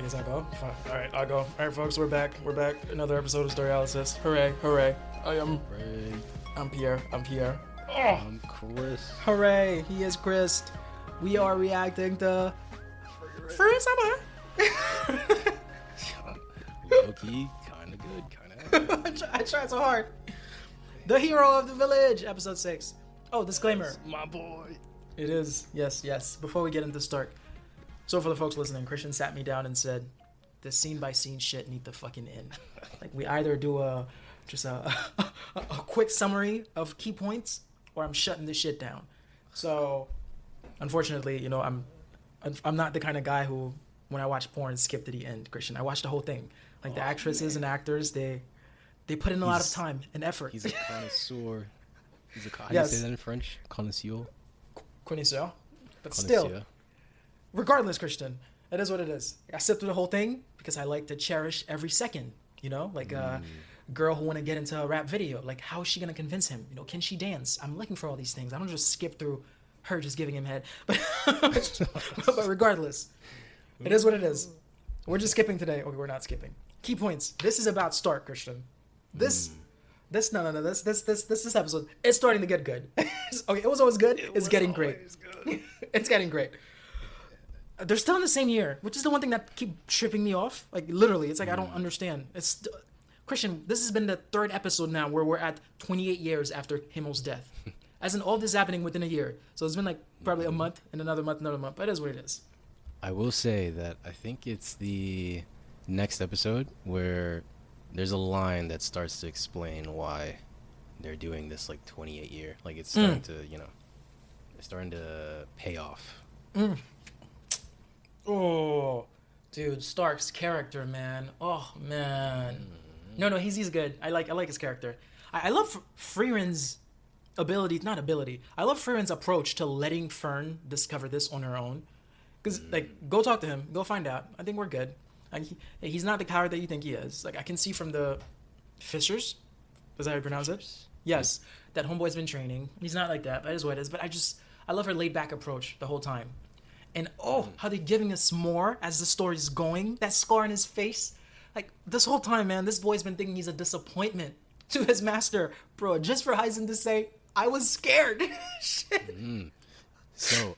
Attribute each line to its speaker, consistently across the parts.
Speaker 1: guess I'll go. Fine. All right, I'll go. All right, folks, we're back. We're back. Another episode of Storyanalysis. Hooray, hooray. I'm Pierre. Oh.
Speaker 2: I'm Chris.
Speaker 1: Hooray, he is Chris. We are reacting to Fern and
Speaker 2: Low-key, kind of good, kind of.
Speaker 1: I tried so hard. The Hero of the Village, episode 6. Oh, disclaimer.
Speaker 2: That's my boy.
Speaker 1: It is. Yes. Before we get into Stark. So for the folks listening, Christian sat me down and said, the scene-by-scene shit need to fucking end. Like, we either do a quick summary of key points, or I'm shutting this shit down. So, unfortunately, you know, I'm not the kind of guy who, when I watch porn, skip to the end, Christian. I watch the whole thing. Like, the actresses and actors, they put in a lot of time and effort.
Speaker 2: He's a connoisseur. How do you say that in French? Connoisseur?
Speaker 1: Connoisseur. But
Speaker 2: Connoisseur.
Speaker 1: still, regardless, Christian, it is what it is. I sit through the whole thing because I like to cherish every second, you know? Like a girl who want to get into a rap video. Like, how is she going to convince him? You know, can she dance? I'm looking for all these things. I don't just skip through her just giving him head. But regardless, it is what it is. We're just skipping today. Okay, we're not skipping. Key points. This is about Stark, Christian. This episode, it's starting to get good. Okay, it was always good. It's getting great. It's getting great. They're still in the same year, which is the one thing that keep tripping me off. Like, literally, it's like I don't understand. It's Christian, this has been the third episode now where we're at 28 years after Himmel's death. As in, all this happening within a year. So it's been like probably a month and another month. But it is what it is.
Speaker 2: I will say that I think it's the next episode where there's a line that starts to explain why they're doing this like 28 year. Like, it's starting to, you know, it's starting to pay off.
Speaker 1: Oh, dude, Stark's character, man. Oh, man. No, he's good. I like his character. I love Frieren's ability. I love Frieren's approach to letting Fern discover this on her own. Because, like, go talk to him. Go find out. I think we're good. Like, he's not the coward that you think he is. Like, I can see from the Fishers. Is that how you pronounce it? Yes. That homeboy's been training. He's not like that. That is what it is. But I love her laid-back approach the whole time. And, how they're giving us more as the story's going. That scar on his face. Like, this whole time, man, this boy's been thinking he's a disappointment to his master. Bro, just for Heisen to say, I was scared. Shit.
Speaker 2: So,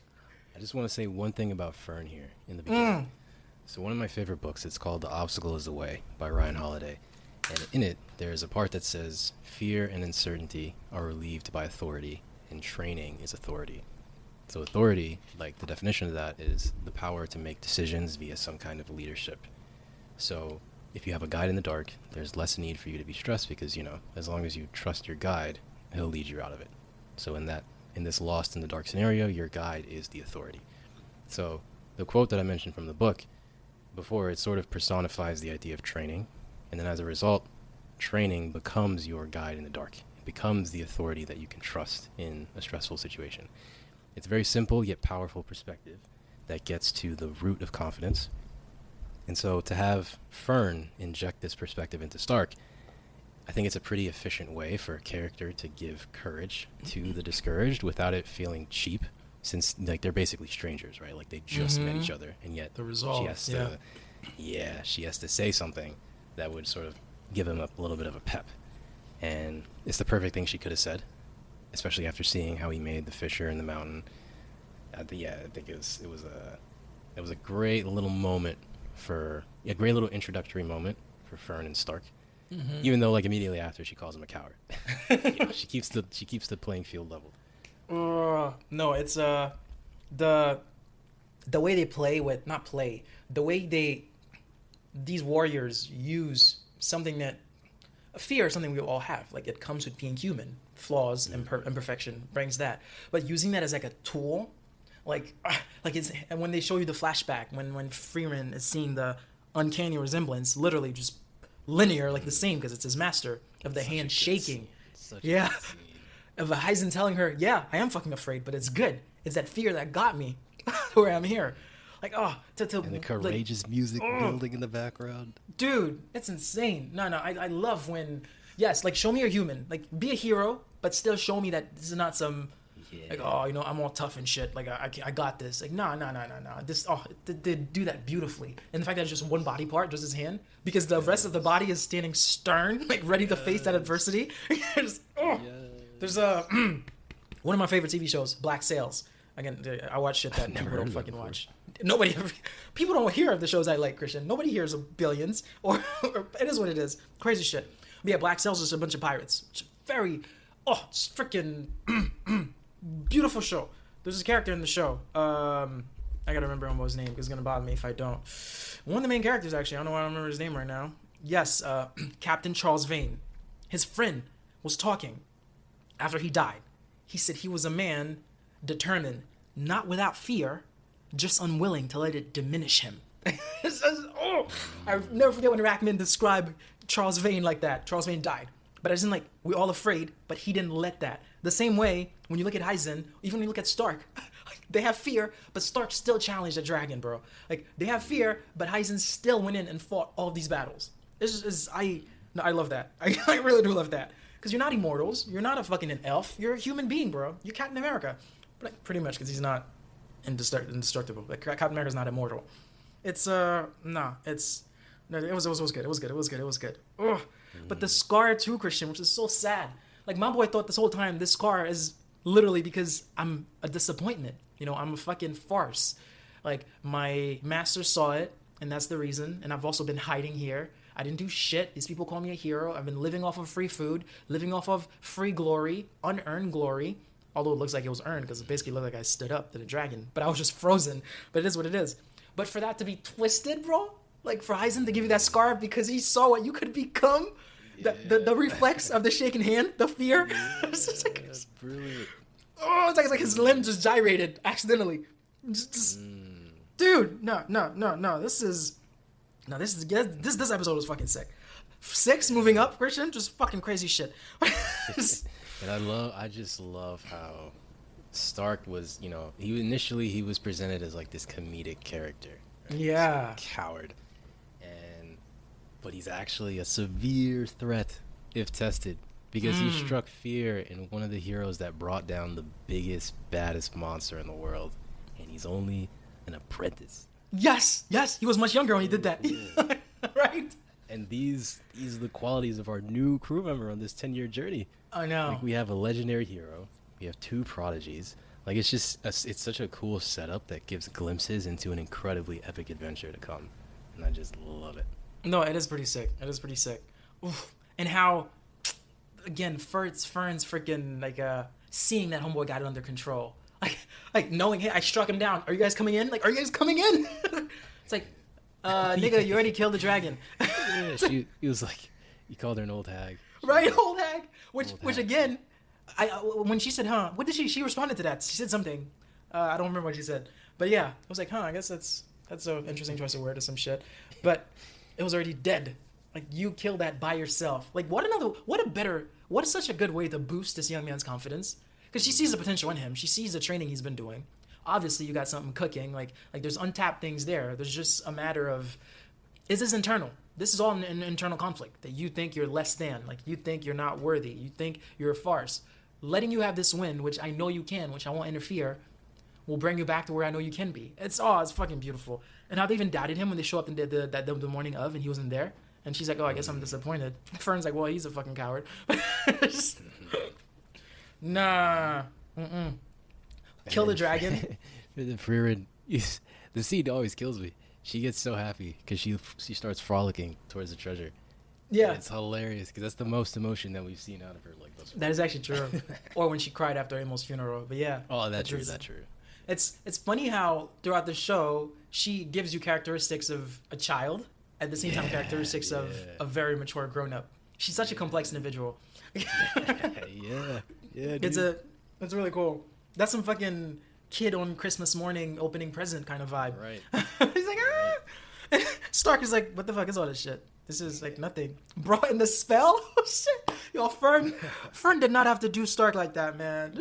Speaker 2: I just want to say one thing about Fern here in the beginning. So one of my favorite books, it's called The Obstacle is the Way by Ryan Holiday. And in it, there's a part that says, fear and uncertainty are relieved by authority, and training is authority. So authority, like the definition of that, is the power to make decisions via some kind of leadership. So if you have a guide in the dark, there's less need for you to be stressed because, you know, as long as you trust your guide, he'll lead you out of it. So in this lost in the dark scenario, your guide is the authority. So the quote that I mentioned from the book before, it sort of personifies the idea of training. And then as a result, training becomes your guide in the dark. It becomes the authority that you can trust in a stressful situation. It's a very simple yet powerful perspective that gets to the root of confidence. And so to have Fern inject this perspective into Stark, I think it's a pretty efficient way for a character to give courage to the discouraged without it feeling cheap, since like they're basically strangers, right? Like they just met each other, and yet
Speaker 1: the resolve,
Speaker 2: she has to say something that would sort of give him a little bit of a pep. And it's the perfect thing she could have said, especially after seeing how he made the fissure in the mountain. I think it was a great little moment a great little introductory moment for Fern and Stark. Even though, like, immediately after, she calls him a coward. You know, she keeps the playing field level.
Speaker 1: No, it's the way they the way these warriors use something fear is something we all have. Like, it comes with being human. Flaws and imperfection brings that. But using that as like a tool, like it's, and when they show you the flashback, when Frieren is seeing the uncanny resemblance, literally just linear, like the same, because it's his master, of the hand shaking. Of a Heisen telling her, yeah, I am fucking afraid, but it's good. It's that fear that got me where I'm here. Like, and
Speaker 2: the courageous music building in the background.
Speaker 1: Dude, it's insane. No, I love when, yes, like, show me you're human. Like, be a hero, but still show me that this is not some Like, oh, you know, I'm all tough and shit. Like, I got this. Like, no. This, they do that beautifully. And the fact that it's just one body part, just his hand, because the rest of the body is standing stern, like ready to face that adversity. There's one of my favorite TV shows, Black Sails. Again, I watch shit that people don't fucking watch. People don't hear of the shows I like, Christian. Nobody hears of Billions, or it is what it is. Crazy shit. But yeah, Black Sails is a bunch of pirates. It's very, it's freaking beautiful show. There's this character in the show. I gotta remember his name because it's gonna bother me if I don't. One of the main characters, actually, I don't know why I don't remember his name right now. Yes, Captain Charles Vane. His friend was talking after he died. He said he was a man determined, not without fear, just unwilling to let it diminish him. I'll never forget when Rackman described Charles Vane like that. Charles Vane died. But as in, like, we're all afraid, but he didn't let that. The same way, when you look at Eisen, even when you look at Stark, they have fear, but Stark still challenged the dragon, bro. Like, they have fear, but Eisen still went in and fought all of these battles. I love that. I really do love that. Because you're not immortals. You're not a fucking an elf. You're a human being, bro. You're Captain America. But like, pretty much, because he's not indestructible. Like, Captain America's not immortal. It was good. It was good. Ugh. But the scar too, Christian, which is so sad. Like, my boy thought this whole time this scar is literally because I'm a disappointment. You know, I'm a fucking farce. Like, my master saw it, and that's the reason. And I've also been hiding here. I didn't do shit. These people call me a hero. I've been living off of free food, living off of free glory, unearned glory. Although it looks like it was earned because it basically looked like I stood up to the dragon. But I was just frozen. But it is what it is. But for that to be twisted, bro, like for Eisen to give you that scar because he saw what you could become, the reflex of the shaking hand, the fear. It's just like,
Speaker 2: that's brilliant.
Speaker 1: Oh, it's like his limb just gyrated accidentally. Dude, no. This episode was fucking sick. 6 moving up, Christian, just fucking crazy shit.
Speaker 2: And I just love how Stark was, you know, he was presented as like this comedic character. Right?
Speaker 1: Yeah.
Speaker 2: He's a coward. But he's actually a severe threat if tested. Because he struck fear in one of the heroes that brought down the biggest, baddest monster in the world. And he's only an apprentice.
Speaker 1: Yes, he was much younger when he did that.
Speaker 2: Yeah.
Speaker 1: Right?
Speaker 2: And these are the qualities of our new crew member on this 10-year journey.
Speaker 1: I know.
Speaker 2: Like, we have a legendary hero. We have 2 prodigies. Like, it's just, it's such a cool setup that gives glimpses into an incredibly epic adventure to come. And I just love it.
Speaker 1: No, it is pretty sick. Oof. And how, again, Fern's freaking, like, seeing that homeboy got it under control. Like knowing, hey, I struck him down. Are you guys coming in? Like, are you guys coming in? It's like, nigga, you already killed the dragon.
Speaker 2: Yeah, he was like, he called her an old hag.
Speaker 1: Right, old hag. Which again, when she said, huh, what did she responded to that? She said something. I don't remember what she said. But yeah, I was like, huh, I guess that's an interesting choice of word or some shit. But it was already dead. Like, you killed that by yourself. Like, what is such a good way to boost this young man's confidence? Because she sees the potential in him. She sees the training he's been doing. Obviously, you got something cooking. Like there's untapped things there. There's just a matter of, is this internal? This is all an internal conflict. That you think you're less than. Like, you think you're not worthy. You think you're a farce. Letting you have this win, which I know you can, which I won't interfere, will bring you back to where I know you can be. It's fucking beautiful. And how they even doubted him when they show up and did the morning of, and he wasn't there. And she's like, oh, I guess I'm disappointed. Fern's like, well, he's a fucking coward. Nah. Mm-mm. Kill the dragon.
Speaker 2: The Frieren, the scene always kills me. She gets so happy because she starts frolicking towards the treasure.
Speaker 1: Yeah.
Speaker 2: And it's hilarious because that's the most emotion that we've seen out of her. Like,
Speaker 1: that is actually true. Or when she cried after Emil's funeral. But yeah.
Speaker 2: Oh, that's true.
Speaker 1: It's funny how throughout the show she gives you characteristics of a child, at the same time characteristics of a very mature grown-up. She's such a complex individual.
Speaker 2: Yeah, dude.
Speaker 1: It's really cool. That's some fucking kid on Christmas morning opening present kind of vibe.
Speaker 2: Right.
Speaker 1: He's like, ah! Stark is like, what the fuck is all this shit? This is like nothing. Bro, in the spell? Oh, shit. Yo, Fern did not have to do Stark like that, man.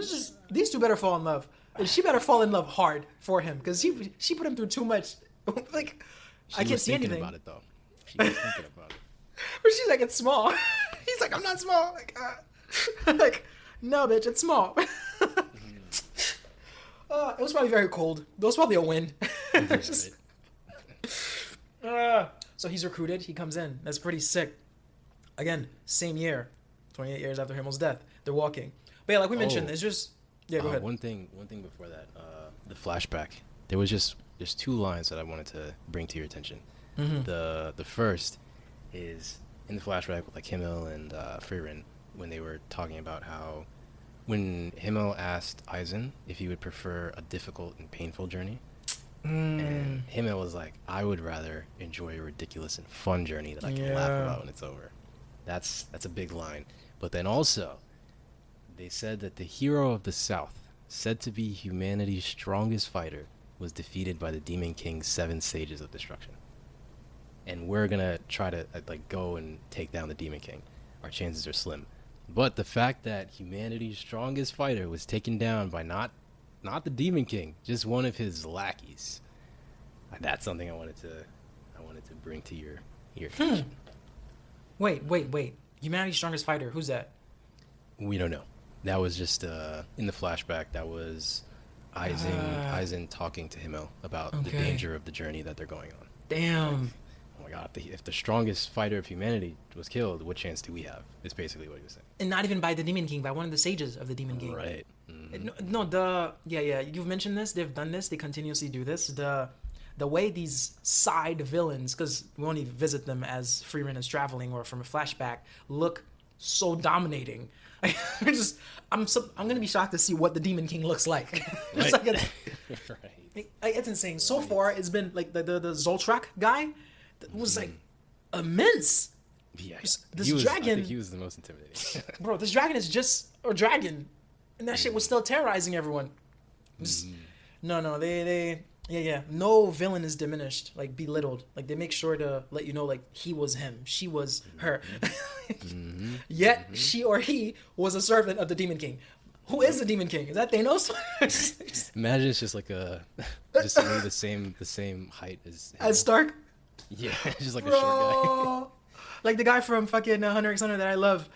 Speaker 1: These two better fall in love. And she better fall in love hard for him, because she put him through too much. Like, I can't see anything.
Speaker 2: About it, though. She was thinking about it.
Speaker 1: But she's like, it's small. He's like, I'm not small. Like, like, no, bitch, it's small. It was probably very cold. There was probably a wind.
Speaker 2: Yeah,
Speaker 1: Just-
Speaker 2: right.
Speaker 1: so he's recruited. He comes in. That's pretty sick. Again, same year, 28 years after Himmel's death. They're walking. But yeah, like we mentioned,
Speaker 2: Oh.
Speaker 1: it's just yeah. Go ahead.
Speaker 2: One thing before that, the flashback. There's two lines that I wanted to bring to your attention.
Speaker 1: Mm-hmm.
Speaker 2: The first is in the flashback with like Himmel and Frieren when they were talking about how when Himmel asked Eisen if he would prefer a difficult and painful journey, and Himmel was like, I would rather enjoy a ridiculous and fun journey that I can laugh
Speaker 1: Yeah.
Speaker 2: about when it's over. That's a big line. But then also, they said that the hero of the South, said to be humanity's strongest fighter, was defeated by the Demon King's 7 stages of destruction. And we're gonna try to like go and take down the Demon King. Our chances are slim. But the fact that humanity's strongest fighter was taken down by not the Demon King, just one of his lackeys. That's something I wanted to bring to your attention.
Speaker 1: Wait. Humanity's strongest fighter. Who's that?
Speaker 2: We don't know. That was just in the flashback. That was Eisen talking to Himmel about the
Speaker 1: Okay.
Speaker 2: danger of the journey that they're going on.
Speaker 1: Damn.
Speaker 2: Oh my god! If the strongest fighter of humanity was killed, what chance do we have? Is basically what he was saying.
Speaker 1: And not even by the Demon King, by one of the sages of the Demon King.
Speaker 2: Right.
Speaker 1: You've mentioned this. They've done this. They continuously do this. The way these side villains, because we only visit them as Frieren is traveling or from a flashback, look so dominating. I'm gonna be shocked to see what the Demon King looks like. It's
Speaker 2: Right.
Speaker 1: like
Speaker 2: Right.
Speaker 1: it's insane. So far, it's been like the Zoltrak guy that was like immense.
Speaker 2: Yeah.
Speaker 1: This
Speaker 2: I
Speaker 1: dragon-
Speaker 2: think he was the most intimidating.
Speaker 1: Bro, this dragon is just a dragon, and that shit was still terrorizing everyone. Just- No, they no villain is diminished, like belittled. Like they make sure to let you know, like he was him, she was her. Yet she or he was a servant of the Demon King. Who is the Demon King? Is that Thanos?
Speaker 2: Imagine it's just like just really the same height as Himmel.
Speaker 1: As Stark?
Speaker 2: Yeah, just like a short guy.
Speaker 1: Bro. Like the guy from fucking Hunter x Hunter that I love.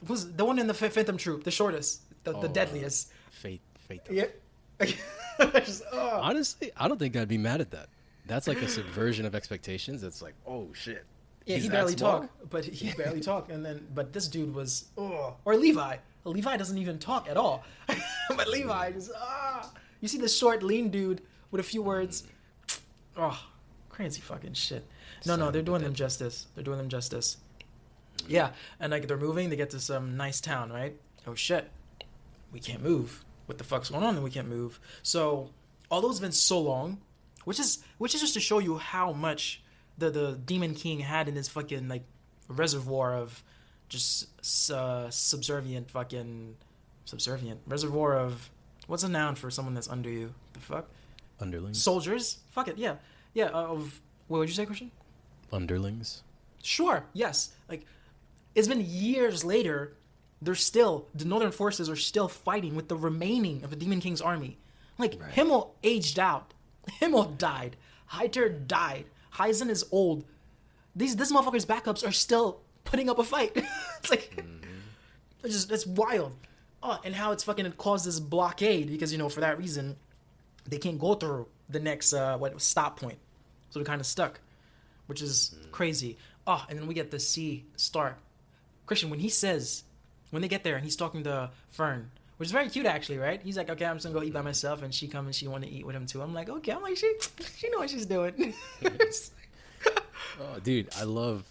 Speaker 1: Was the one in the Phantom Troop, the shortest, the deadliest.
Speaker 2: Fate.
Speaker 1: Yeah. Just, oh.
Speaker 2: Honestly, I don't think I'd be mad at that. That's like a subversion of expectations. It's like, oh shit.
Speaker 1: Yeah,
Speaker 2: He's
Speaker 1: he
Speaker 2: that
Speaker 1: barely
Speaker 2: small?
Speaker 1: talked, but he barely talked, but this dude was, or Levi. Levi doesn't even talk at all, but Levi just, you see the short, lean dude with a few words, crazy fucking shit. No, they're doing them justice. Yeah, and like they're moving, they get to some nice town, right? Oh shit, we can't move. What the fuck's going on? And we can't move. So, although it's been so long, which is just to show you how much the Demon King had in his fucking like reservoir of just subservient reservoir of what's a noun for someone that's under you? The fuck?
Speaker 2: Underlings.
Speaker 1: Soldiers? Fuck it, yeah. Of what would you say, Christian?
Speaker 2: Underlings.
Speaker 1: Sure, yes. Like it's been years later, the Northern forces are still fighting with the remaining of the Demon King's army. Like
Speaker 2: Right.
Speaker 1: Himmel aged out. Himmel died. Heiter died. Heisen is old. This motherfucker's backups are still putting up a fight. It's like it's wild. Oh, and how it's fucking caused this blockade because for that reason they can't go through the next stop point. So they're kind of stuck, which is crazy. Oh, and then we get to see Stark. Christian, when they get there and he's talking to Fern, which is very cute actually, right? He's like, okay, I'm just gonna go eat by myself, and she comes and she want to eat with him too. I'm like, okay, she know what she's doing.
Speaker 2: Oh, dude, I love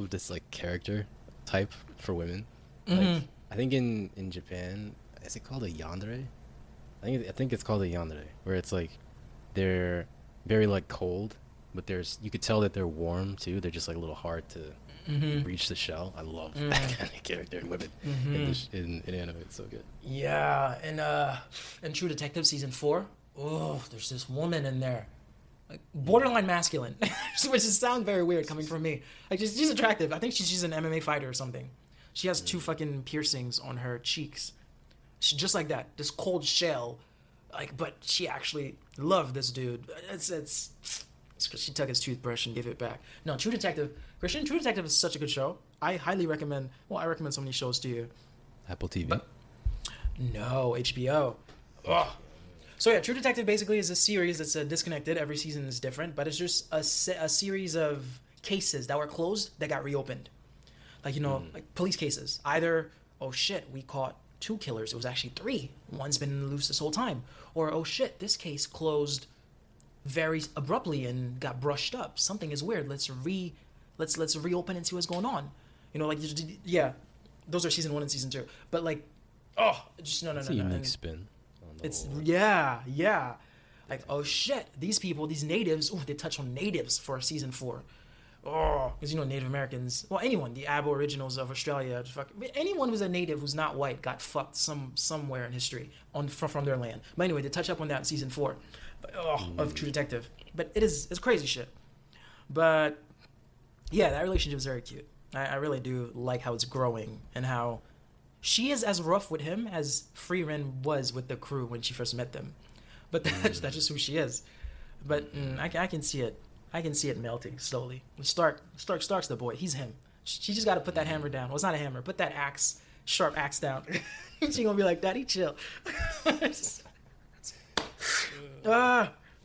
Speaker 2: this like character type for women. Like, I think in Japan, is it called a yandere? I think it's called a yandere, where it's like they're very like cold, but you could tell that they're warm too. They're just like a little hard to reach the shell. I love that kind of character in women in anime. It's so good.
Speaker 1: Yeah, and True Detective season 4. Oh, there's this woman in there, like borderline masculine, which sounds very weird coming from me. Like she's attractive. I think she's an MMA fighter or something. She has 2 fucking piercings on her cheeks. She's just like that, this cold shell. Like, but she actually loved this dude. It's because she took his toothbrush and gave it back. No, True Detective. Christian, True Detective is such a good show. I highly recommend. Well, I recommend so many shows to you.
Speaker 2: Apple TV.
Speaker 1: No, HBO. Oh, So yeah, True Detective basically is a series that's disconnected. Every season is different, but it's just a series of cases that were closed that got reopened. Like, you know, like police cases. Either, oh shit, we caught 2 killers. It was actually 3. One's been loose this whole time. Or, oh shit, this case closed very abruptly and got brushed up. Something is weird. Let's reopen and see what's going on. You know, like, yeah, those are season 1 and season 2. But like, oh, just no.
Speaker 2: It's a unique spin.
Speaker 1: It's yeah. Like, oh shit, these people, these natives. Oh, they touch on natives for season 4. Oh, because you know Native Americans. Well, anyone, the Aboriginals of Australia, anyone who's a native who's not white got fucked somewhere in history from their land. But anyway, they touch up on that in season 4, of True Detective. But it's crazy shit. But yeah, that relationship is very cute. I really do like how it's growing and how she is as rough with him as Frieren was with the crew when she first met them. But that's just who she is. But I can see it. I can see it melting slowly. Stark's the boy. He's him. She just got to put that hammer down. Well, it's not a hammer. Put that sharp axe down. She gonna be like, Daddy, chill.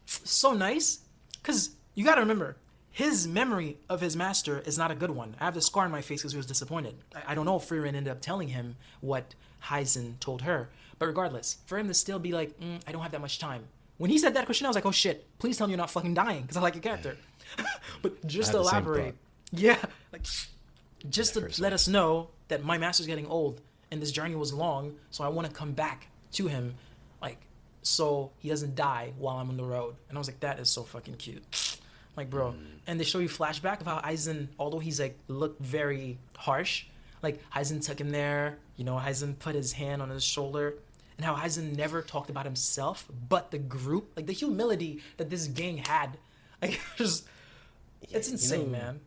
Speaker 1: So nice. Because you got to remember, his memory of his master is not a good one. I have the scar on my face because he was disappointed. I don't know if Frieren ended up telling him what Heisen told her. But regardless, for him to still be like, I don't have that much time. When he said that question, I was like, oh shit, please tell me you're not fucking dying, because I like your character. But just to elaborate, like, just to let us know that my master's getting old and this journey was long, so I want to come back to him, like, so he doesn't die while I'm on the road. And I was like, that is so fucking cute. Like, bro. And they show you flashback of how Eisen, although he's like, looked very harsh, like, Eisen took him there, you know, Eisen put his hand on his shoulder. And how Eisen never talked about himself, but the group, like the humility that this gang had, like, it's insane, you know, man.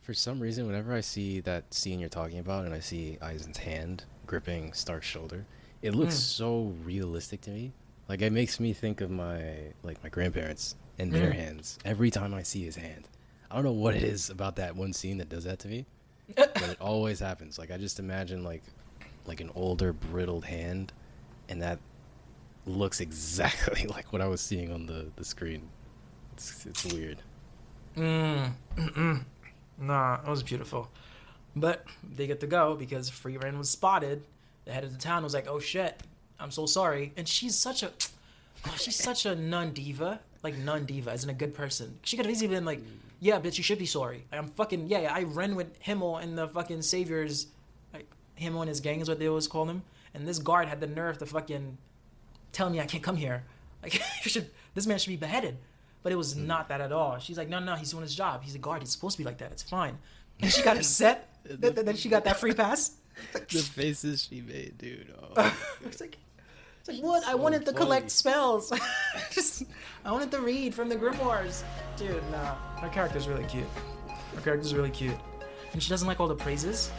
Speaker 2: For some reason, whenever I see that scene you're talking about, and I see Eisen's hand gripping Stark's shoulder, it looks so realistic to me. Like, it makes me think of my grandparents and their hands every time I see his hand. I don't know what it is about that one scene that does that to me, but it always happens. Like, I just imagine like an older, brittled hand. And that looks exactly like what I was seeing on the screen. It's weird.
Speaker 1: Nah, it was beautiful. But they get to go because Frieren was spotted. The head of the town was like, oh shit, I'm so sorry. And she's such a non-diva. Like, non-diva, as in a good person. She could have easily been like, yeah, bitch, you should be sorry. I'm fucking, I ran with Himmel and the fucking saviors. Like, Himmel and his gang is what they always call him. And this guard had the nerve to fucking tell me I can't come here. Like, this man should be beheaded. But it was not that at all. She's like, no, he's doing his job. He's a guard. He's supposed to be like that. It's fine. And she got upset that then she got that free pass.
Speaker 2: The faces she made, dude. Oh,
Speaker 1: it's like what? So I wanted to collect spells. I wanted to read from the grimoires. Dude, nah. Her character's really cute. And she doesn't like all the praises.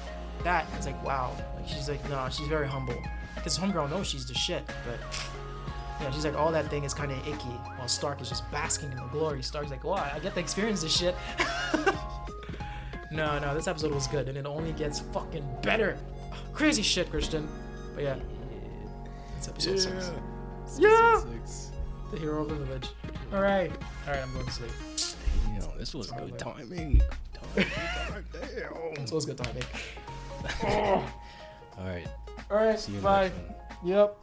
Speaker 1: That is like, wow. Like, she's like, no, she's very humble. Because homegirl knows she's the shit, but yeah, she's like, all that thing is kind of icky, while Stark is just basking in the glory. Stark's like, wow, I get to experience this shit. No, this episode was good, and it only gets fucking better. Crazy shit, Christian. But yeah, it's episode 6. Yeah! 6. The hero of the village. All right, I'm going to sleep.
Speaker 2: Damn, this was good timing. Damn.
Speaker 1: This was good timing.
Speaker 2: All right.
Speaker 1: See you. Bye. Yep.